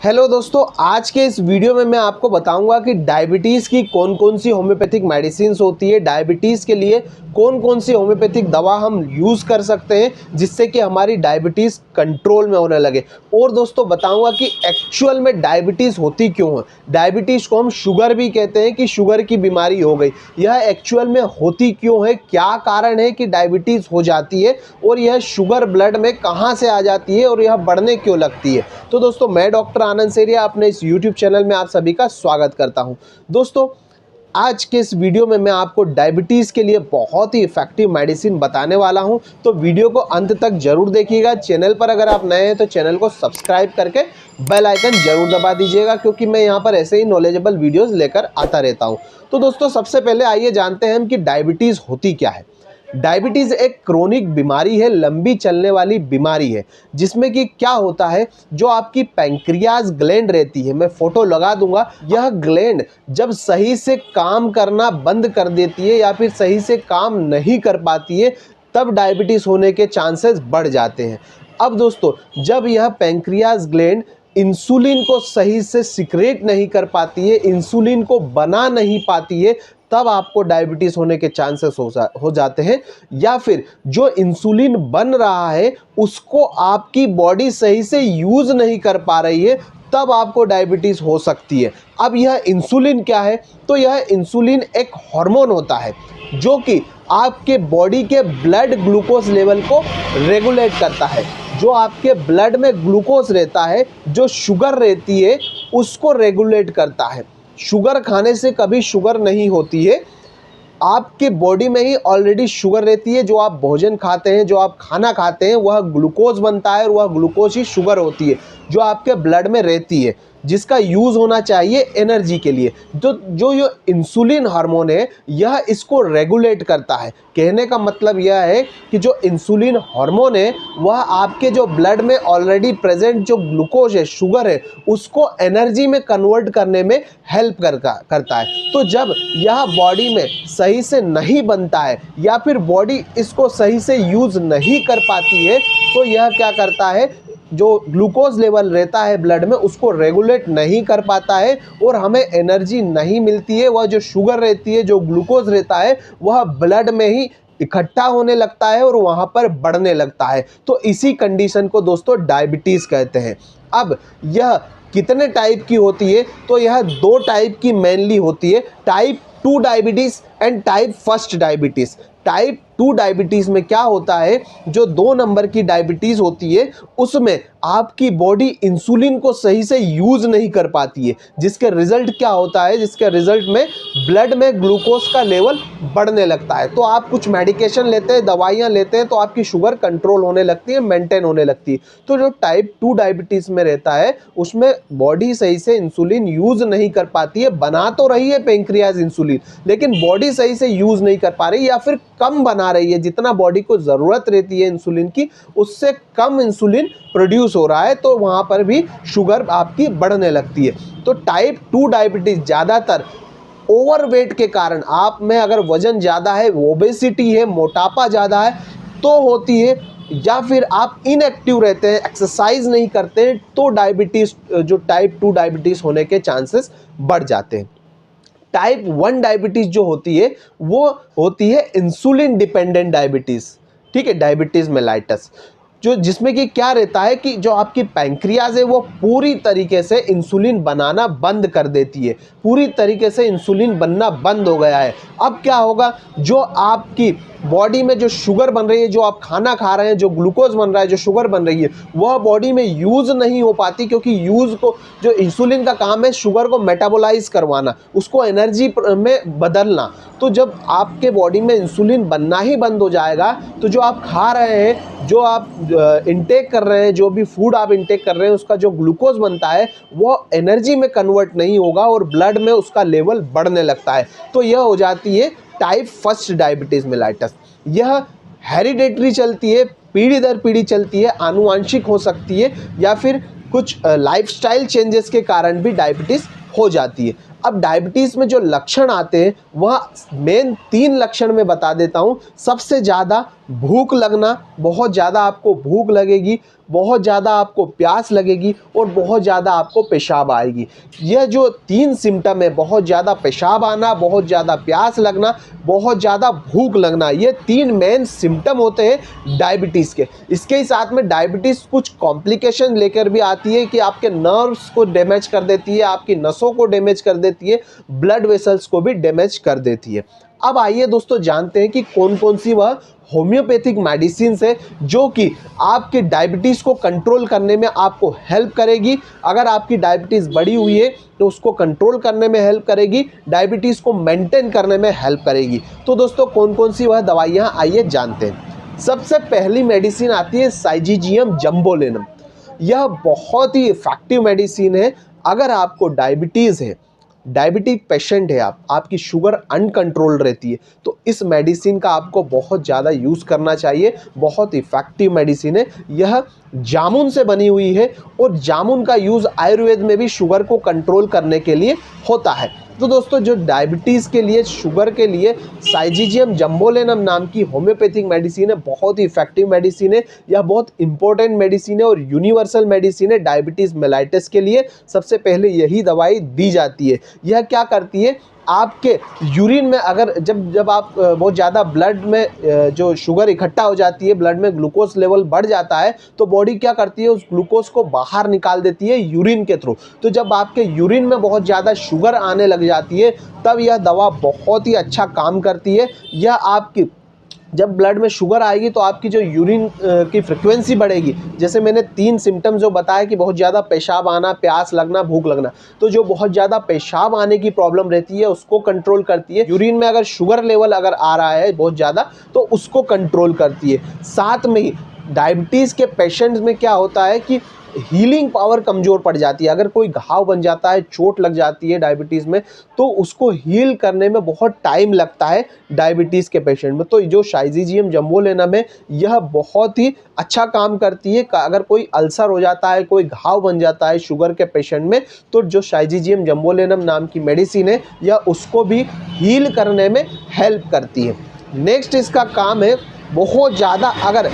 Hello दोस्तों, आज के इस वीडियो में मैं आपको बताऊंगा कि डायबिटीज़ की कौन कौन सी होम्योपैथिक मेडिसिन्स होती है, डायबिटीज़ के लिए कौन कौन सी होम्योपैथिक दवा हम यूज़ कर सकते हैं जिससे कि हमारी डायबिटीज़ कंट्रोल में होने लगे। और दोस्तों बताऊंगा कि एक्चुअल में डायबिटीज़ होती क्यों है। डायबिटीज़ को हम शुगर भी कहते हैं कि शुगर की बीमारी हो गई, यह एक्चुअल में होती क्यों है, क्या कारण है कि डायबिटीज़ हो जाती है और यह शुगर ब्लड में कहाँ से आ जाती है और यह बढ़ने क्यों लगती है। तो दोस्तों मैं डॉक्टर आनंद सेरिया अपने इस YouTube चैनल में आप सभी का स्वागत करता हूं। दोस्तों आज के इस वीडियो में मैं आपको डायबिटीज़ के लिए बहुत ही इफेक्टिव मेडिसिन बताने वाला हूं, तो वीडियो को अंत तक जरूर देखिएगा। चैनल पर अगर आप नए हैं तो चैनल को सब्सक्राइब करके बेल आइकन जरूर दबा दीजिएगा, क्योंकि मैं यहां पर ऐसे ही नॉलेजेबल वीडियोज़ लेकर आता रहता हूँ। तो दोस्तों सबसे पहले आइए जानते हैं हम कि डायबिटीज़ होती क्या है। डायबिटीज़ एक क्रोनिक बीमारी है, लंबी चलने वाली बीमारी है, जिसमें कि क्या होता है, जो आपकी पैंक्रियाज ग्लैंड रहती है, मैं फोटो लगा दूंगा, यह ग्लैंड जब सही से काम करना बंद कर देती है या फिर सही से काम नहीं कर पाती है, तब डायबिटीज़ होने के चांसेस बढ़ जाते हैं। अब दोस्तों जब यह पैंक्रियाज ग्लैंड इंसुलिन को सही से सिक्रेट नहीं कर पाती है, इंसुलिन को बना नहीं पाती है, तब आपको डायबिटीज़ होने के चांसेस हो जाते हैं। या फिर जो इंसुलिन बन रहा है उसको आपकी बॉडी सही से यूज़ नहीं कर पा रही है, तब आपको डायबिटीज़ हो सकती है। अब यह इंसुलिन क्या है, तो यह इंसुलिन एक हार्मोन होता है जो कि आपके बॉडी के ब्लड ग्लूकोज लेवल को रेगुलेट करता है। जो आपके ब्लड में ग्लूकोज रहता है, जो शुगर रहती है, उसको रेगुलेट करता है। शुगर खाने से कभी शुगर नहीं होती है, आपके बॉडी में ही ऑलरेडी शुगर रहती है। जो आप भोजन खाते हैं, जो आप खाना खाते हैं, वह ग्लूकोज बनता है और वह ग्लूकोज ही शुगर होती है जो आपके ब्लड में रहती है, जिसका यूज़ होना चाहिए एनर्जी के लिए। जो ये इंसुलिन हार्मोन है, यह इसको रेगुलेट करता है। कहने का मतलब यह है कि जो इंसुलिन हार्मोन है वह आपके जो ब्लड में ऑलरेडी प्रेजेंट जो ग्लूकोज है, शुगर है, उसको एनर्जी में कन्वर्ट करने में हेल्प करता है। तो जब यह बॉडी में सही से नहीं बनता है या फिर बॉडी इसको सही से यूज़ नहीं कर पाती है, तो यह क्या करता है, जो ग्लूकोज लेवल रहता है ब्लड में उसको रेगुलेट नहीं कर पाता है और हमें एनर्जी नहीं मिलती है। वह जो शुगर रहती है, जो ग्लूकोज रहता है, वह ब्लड में ही इकट्ठा होने लगता है और वहाँ पर बढ़ने लगता है। तो इसी कंडीशन को दोस्तों डायबिटीज़ कहते हैं। अब यह कितने टाइप की होती है, तो यह दो टाइप की मेनली होती है, type 2 diabetes and type 1 diabetes. Type 2 diabetes में क्या होता है, जो 2 नंबर की डायबिटीज़ होती है उसमें आपकी बॉडी इंसुलिन को सही से यूज़ नहीं कर पाती है, जिसके रिजल्ट क्या होता है, जिसके रिजल्ट में ब्लड में ग्लूकोज का लेवल बढ़ने लगता है। तो आप कुछ मेडिकेशन लेते हैं, दवाइयाँ लेते हैं, तो आपकी शुगर कंट्रोल होने लगती है, मेंटेन होने लगती है। तो जो टाइप 2 डायबिटीज़ में रहता है उसमें बॉडी सही से इंसुलिन यूज़ नहीं कर पाती है, बना तो रही है पेंक्रियाज इंसुलिन, लेकिन बॉडी सही से यूज़ नहीं कर पा रही या फिर कम बना रही है। जितना बॉडी को ज़रूरत रहती है इंसुलिन की, उससे कम इंसुलिन प्रोड्यूस हो रहा है, तो वहाँ पर भी शुगर आपकी बढ़ने लगती है। तो टाइप 2 डायबिटीज़ ज़्यादातर ओवरवेट के कारण, आप में अगर वजन ज़्यादा है, ओबेसिटी है, मोटापा ज़्यादा है तो होती है, या फिर आप इनएक्टिव रहते हैं, एक्सरसाइज नहीं करते हैं, तो डायबिटीज़, जो टाइप 2 डायबिटीज़ होने के चांसेस बढ़ जाते हैं। टाइप 1 डायबिटीज़ जो होती है वो होती है इंसुलिन डिपेंडेंट डायबिटीज़, ठीक है, डायबिटीज़ मेलाइटस, जो जिसमें कि क्या रहता है कि जो आपकी पैंक्रियाज है वो पूरी तरीके से इंसुलिन बनाना बंद कर देती है, पूरी तरीके से इंसुलिन बनना बंद हो गया है। अब क्या होगा, जो आपकी बॉडी में जो शुगर बन रही है, जो आप खाना खा रहे हैं, जो ग्लूकोज बन रहा है, जो शुगर बन रही है, वह बॉडी में यूज़ नहीं हो पाती, क्योंकि यूज़ को, जो इंसुलिन का काम है शुगर को मेटाबोलाइज करवाना, उसको एनर्जी में बदलना। तो जब आपके बॉडी में इंसुलिन बनना ही बंद हो जाएगा, तो जो आप खा रहे हैं, जो आप इंटेक कर रहे हैं, जो भी फूड आप इंटेक कर रहे हैं, उसका जो ग्लूकोज बनता है वो एनर्जी में कन्वर्ट नहीं होगा और ब्लड में उसका लेवल बढ़ने लगता है। तो यह हो जाती है टाइप 1 डायबिटीज़ मेलाइटस। यह हेरिडेटरी चलती है, पीढ़ी दर पीढ़ी चलती है, आनुवांशिक हो सकती है, या फिर कुछ लाइफस्टाइल चेंजेस के कारण भी डायबिटीज़ हो जाती है। अब डायबिटीज़ में जो लक्षण आते हैं वह मेन 3 लक्षण मैं बता देता हूँ। सबसे ज़्यादा भूख लगना, बहुत ज़्यादा आपको भूख लगेगी, बहुत ज़्यादा आपको प्यास लगेगी और बहुत ज़्यादा आपको पेशाब आएगी। यह जो 3 सिम्टम है, बहुत ज़्यादा पेशाब आना, बहुत ज़्यादा प्यास लगना, बहुत ज़्यादा भूख लगना, ये 3 मेन सिम्टम होते हैं डायबिटीज़ के। इसके ही साथ में डायबिटीज़ कुछ कॉम्प्लिकेशन लेकर भी आती है कि आपके नर्व्स को डैमेज कर देती है, आपकी नसों को डैमेज कर देती है, ब्लड वेसल्स को भी डैमेज कर देती है। अब आइए दोस्तों जानते हैं कि कौन कौन सी वह होम्योपैथिक मेडिसिन है जो कि आपके डायबिटीज़ को कंट्रोल करने में आपको हेल्प करेगी। अगर आपकी डायबिटीज़ बढ़ी हुई है तो उसको कंट्रोल करने में हेल्प करेगी, डायबिटीज़ को मेंटेन करने में हेल्प करेगी। तो दोस्तों कौन कौन सी वह दवाइयाँ, आइए जानते हैं। सबसे पहली मेडिसिन आती है साइजीजियम जंबोलेनम। यह बहुत ही इफेक्टिव मेडिसिन है। अगर आपको डायबिटीज़ है, डायबिटिक पेशेंट है, आपकी शुगर अनकंट्रोल रहती है, तो इस मेडिसिन का आपको बहुत ज़्यादा यूज़ करना चाहिए। बहुत इफ़ेक्टिव मेडिसिन है। यह जामुन से बनी हुई है और जामुन का यूज़ आयुर्वेद में भी शुगर को कंट्रोल करने के लिए होता है। तो दोस्तों जो डायबिटीज़ के लिए, शुगर के लिए साइजीजियम जंबोलेनम नाम की होम्योपैथिक मेडिसिन है, बहुत ही इफेक्टिव मेडिसिन है। यह बहुत इंपॉर्टेंट मेडिसिन है और यूनिवर्सल मेडिसिन है। डायबिटीज़ मेलाइटिस के लिए सबसे पहले यही दवाई दी जाती है। यह क्या करती है, आपके यूरिन में अगर जब आप बहुत ज़्यादा ब्लड में जो शुगर इकट्ठा हो जाती है, ब्लड में ग्लूकोज लेवल बढ़ जाता है, तो बॉडी क्या करती है, उस ग्लूकोज को बाहर निकाल देती है यूरिन के थ्रू। तो जब आपके यूरिन में बहुत ज़्यादा शुगर आने लग जाती है, तब यह दवा बहुत ही अच्छा काम करती है। यह आपकी जब ब्लड में शुगर आएगी तो आपकी जो यूरिन की फ्रिक्वेंसी बढ़ेगी। जैसे मैंने 3 सिम्टम्स जो बताया कि बहुत ज़्यादा पेशाब आना, प्यास लगना, भूख लगना, तो जो बहुत ज़्यादा पेशाब आने की प्रॉब्लम रहती है उसको कंट्रोल करती है। यूरिन में अगर शुगर लेवल अगर आ रहा है बहुत ज़्यादा, तो उसको कंट्रोल करती है। साथ में ही डायबिटीज़ के पेशेंट्स में क्या होता है कि हीलिंग पावर कमज़ोर पड़ जाती है। अगर कोई घाव बन जाता है, चोट लग जाती है डायबिटीज़ में, तो उसको हील करने में बहुत टाइम लगता है डायबिटीज़ के पेशेंट में। तो जो साइजीजियम जंबोलेनम है, यह बहुत ही अच्छा काम करती है। अगर कोई अल्सर हो जाता है, कोई घाव बन जाता है शुगर के पेशेंट में, तो जो साइजीजियम जंबोलेनम नाम की मेडिसिन है, यह उसको भी हील करने में हेल्प करती है। नेक्स्ट इसका काम है, बहुत ज़्यादा अगर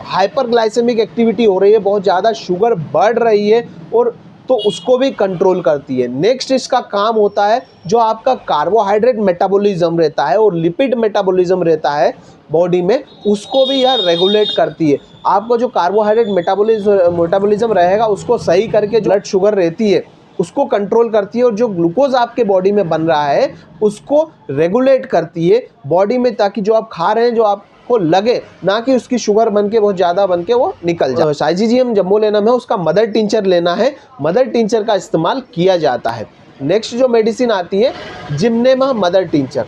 हाइपरग्लाइसेमिक एक्टिविटी हो रही है, बहुत ज़्यादा शुगर बढ़ रही है, और तो उसको भी कंट्रोल करती है। नेक्स्ट इसका काम होता है, जो आपका कार्बोहाइड्रेट मेटाबॉलिज्म रहता है और लिपिड मेटाबॉलिज्म रहता है बॉडी में, उसको भी यह रेगुलेट करती है। आपको जो कार्बोहाइड्रेट मेटाबॉलिज्म रहेगा, उसको सही करके जो ब्लड शुगर रहती है उसको कंट्रोल करती है, और जो ग्लूकोज आपके बॉडी में बन रहा है उसको रेगुलेट करती है बॉडी में, ताकि जो आप खा रहे हैं, जो आपको लगे ना कि उसकी शुगर बन के बहुत ज़्यादा बन के वो निकल जाए। साइजीजियम जंबोलेनम है, उसका मदर टिंचर लेना है, मदर टिंचर का इस्तेमाल किया जाता है। नेक्स्ट जो मेडिसिन आती है, जिम्नेमा मदर टिंचर।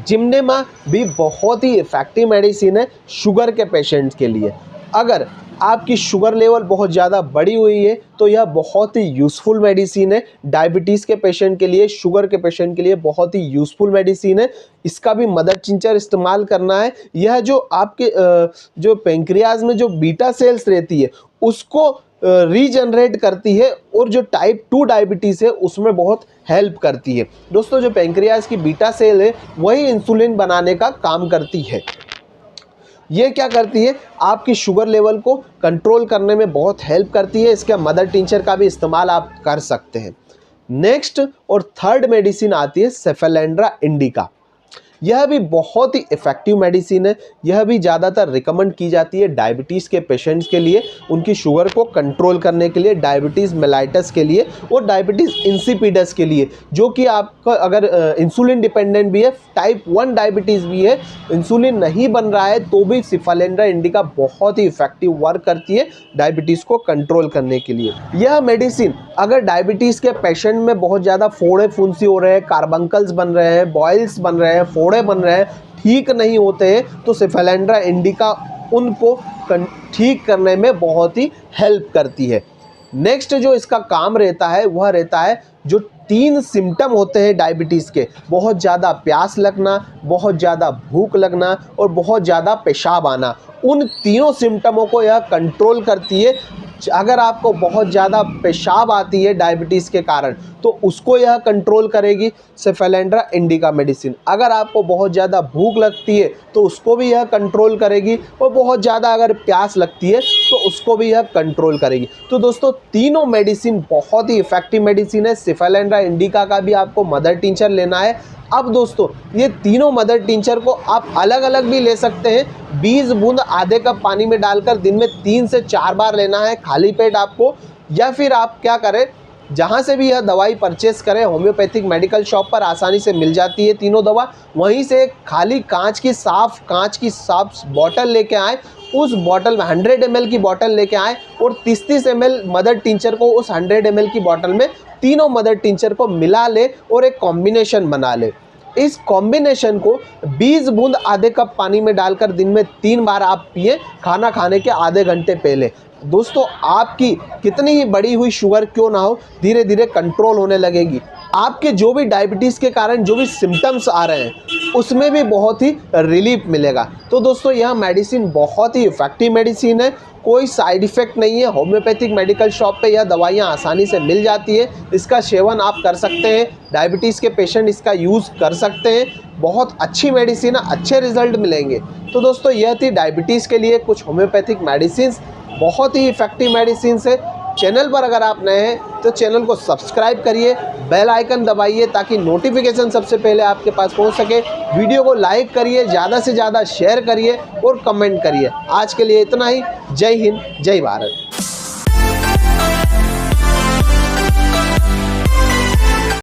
जिम्नेमा भी बहुत ही इफेक्टिव मेडिसिन है शुगर के पेशेंट्स के लिए। अगर आपकी शुगर लेवल बहुत ज़्यादा बढ़ी हुई है तो यह बहुत ही यूज़फुल मेडिसिन है डायबिटीज़ के पेशेंट के लिए, शुगर के पेशेंट के लिए बहुत ही यूज़फुल मेडिसिन है। इसका भी मदर टिंचर इस्तेमाल करना है। यह जो आपके जो पेंक्रियाज में जो बीटा सेल्स रहती है उसको रीजनरेट करती है, और जो टाइप 2 डायबिटीज़ है उसमें बहुत हेल्प करती है। दोस्तों जो पेंक्रियाज की बीटा सेल है वही इंसुलिन बनाने का काम करती है। ये क्या करती है, आपकी शुगर लेवल को कंट्रोल करने में बहुत हेल्प करती है। इसका मदर टिंचर का भी इस्तेमाल आप कर सकते हैं। नेक्स्ट और थर्ड मेडिसिन आती है सेफेलेंड्रा इंडिका। यह भी बहुत ही इफ़ेक्टिव मेडिसिन है। यह भी ज़्यादातर रिकमेंड की जाती है डायबिटीज़ के पेशेंट्स के लिए, उनकी शुगर को कंट्रोल करने के लिए, डायबिटीज़ मेलाइटस के लिए और डायबिटीज़ इंसिपिडस के लिए, जो कि आपका अगर इंसुलिन डिपेंडेंट भी है, टाइप 1 डायबिटीज़ भी है, इंसुलिन नहीं बन रहा है, तो भी सेफेलेंड्रा इंडिका बहुत ही इफ़ेक्टिव वर्क करती है डायबिटीज़ को कंट्रोल करने के लिए। यह मेडिसिन अगर डायबिटीज़ के पेशेंट में बहुत ज़्यादा फोड़े फुंसी हो रहे हैं, कार्बंकल्स बन रहे हैं, बॉयल्स बन रहे हैं, फोड़े बन रहे हैं, ठीक नहीं होते हैं, तो सेफेलेंड्रा इंडिका उनको ठीक करने में बहुत ही हेल्प करती है। नेक्स्ट जो इसका काम रहता है वह रहता है, जो 3 सिम्टम होते हैं डायबिटीज़ के, बहुत ज़्यादा प्यास लगना, बहुत ज़्यादा भूख लगना और बहुत ज़्यादा पेशाब आना, उन तीनों सिम्टमों को यह कंट्रोल करती है। अगर आपको बहुत ज़्यादा पेशाब आती है डायबिटीज़ के कारण तो उसको यह कंट्रोल करेगी सेफेलेंड्रा इंडिका मेडिसिन। अगर आपको बहुत ज़्यादा भूख लगती है तो उसको भी यह कंट्रोल करेगी, और बहुत ज़्यादा अगर प्यास लगती है तो उसको भी यह कंट्रोल करेगी। तो दोस्तों तीनों मेडिसिन बहुत ही इफेक्टिव मेडिसिन है। सेफेलेंड्रा इंडिका का भी आपको मदर टिंचर लेना है। अब दोस्तों ये तीनों मदर टिंचर को आप अलग अलग भी ले सकते हैं। 20 बूंद आधे कप पानी में डालकर दिन में 3 से 4 बार लेना है खाली पेट आपको। या फिर आप क्या करें, जहाँ से भी यह दवाई परचेस करें, होम्योपैथिक मेडिकल शॉप पर आसानी से मिल जाती है तीनों दवा, वहीं से खाली कांच की साफ बॉटल लेके आए। उस बॉटल में 100 ml की बॉटल लेके आए और 30-30 ml मदर टिंचर को उस 100 ml की बॉटल में तीनों मदर टिंचर को मिला ले और एक कॉम्बिनेशन बना ले। इस कॉम्बिनेशन को 20 बूंद आधे कप पानी में डालकर दिन में 3 बार आप पिए, खाना खाने के आधे घंटे पहले। दोस्तों आपकी कितनी ही बढ़ी हुई शुगर क्यों ना हो, धीरे धीरे कंट्रोल होने लगेगी। आपके जो भी डायबिटीज़ के कारण जो भी सिम्टम्स आ रहे हैं उसमें भी बहुत ही रिलीफ मिलेगा। तो दोस्तों यह मेडिसिन बहुत ही इफ़ेक्टिव मेडिसिन है, कोई साइड इफ़ेक्ट नहीं है। होम्योपैथिक मेडिकल शॉप पे यह दवाइयाँ आसानी से मिल जाती है। इसका सेवन आप कर सकते हैं, डायबिटीज़ के पेशेंट इसका यूज़ कर सकते हैं। बहुत अच्छी मेडिसिन है, अच्छे रिजल्ट मिलेंगे। तो दोस्तों यह थी डायबिटीज़ के लिए कुछ होम्योपैथिक मेडिसिन, बहुत ही इफ़ेक्टिव मेडिसिन है। चैनल पर अगर आप नए हैं तो चैनल को सब्सक्राइब करिए, बेल आइकन दबाइए ताकि नोटिफिकेशन सबसे पहले आपके पास पहुंच सके। वीडियो को लाइक करिए, ज़्यादा से ज़्यादा शेयर करिए और कमेंट करिए। आज के लिए इतना ही। जय हिंद, जय भारत।